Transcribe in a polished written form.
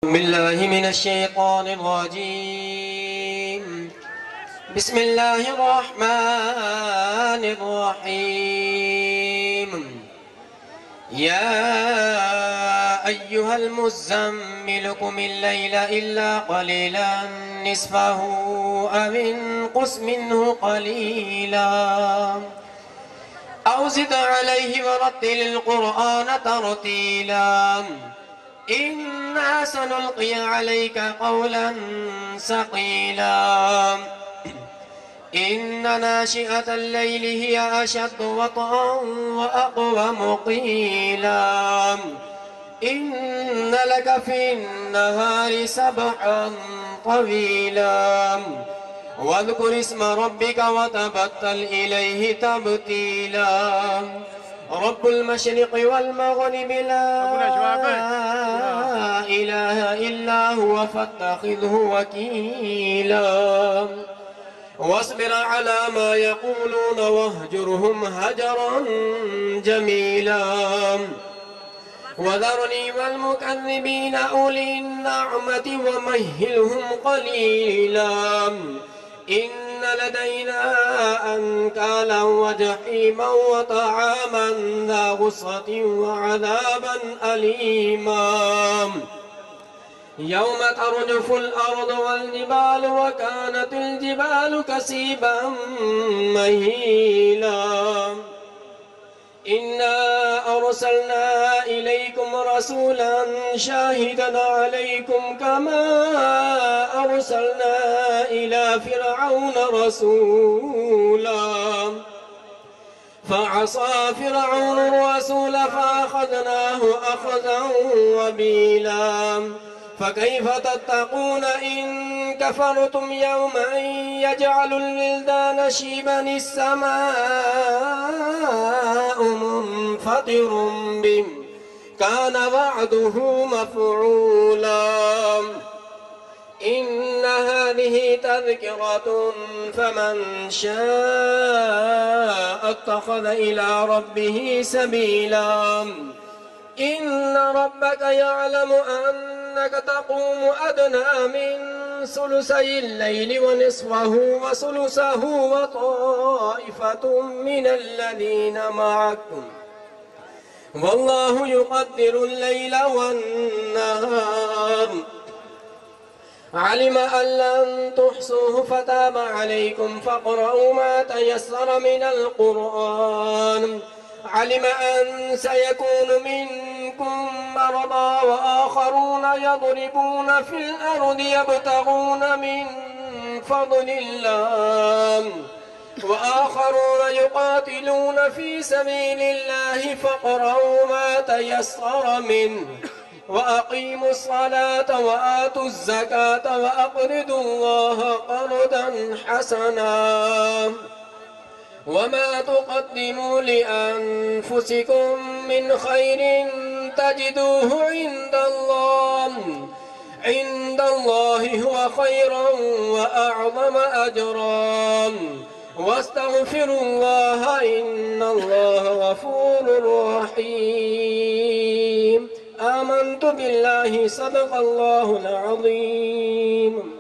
بالله من الشيطان الرجيم. بسم الله الرحمن الرحيم. يا أيها المزمل قم الليل إلا قليلا نصفه أو انقص منه قليلا أو زد عليه ورتل القرآن ترتيلا إنا سنلقي عليك قولا ثقيلا إن ناشئة الليل هي أشد وطئا وأقوم قيلا إن لك في النهار سبحا طويلا واذكر اسم ربك وتبتل إليه تبتيلا رب المشرق والمغرب لا إله إلا هو فاتخذه وكيلا واصبر على ما يقولون واهجرهم هجرا جميلا وذرني والمكذبين أولي النعمة ومهلهم قليلا إن لدينا أنكالا وجحيما وطعاما ذا غصة وعذابا أليما يوم ترجف الأرض والجبال وكانت الجبال كثيبا مهيلا إنا أرسلنا إليكم رسولا شاهدا عليكم كما أرسلنا إلى فرعون رسولا فعصى فرعون الرسول فأخذناه أخذا وبيلا فكيف تتقون إن كفرتم يوما يجعل الولدان شيبا السماء منفطر به كان وعده مفعولا إن هذه تذكرة فمن شاء اتخذ إلى ربه سبيلا إن ربك يعلم أنك تقوم أدنى من ثلثي الليل ونصفه وثلثه وطائفة من الذين معكم والله يقدر الليل والنهار علم أن لن تحصوه فتاب عليكم فاقرؤوا ما تيسر من القرآن علم أن سيكون منكم مرضى وآخرون يضربون في الأرض يبتغون من فضل الله وآخرون يقاتلون في سبيل الله فاقرؤوا ما تيسر منه وأقيموا الصلاة وآتوا الزكاة وأقرضوا الله قرضا حسنا وما تقدموا لأنفسكم من خير تجدوه عند الله هو خيرا وأعظم أجرا واستغفروا الله إن الله غفور رحيم آمنت بالله صدق الله العظيم.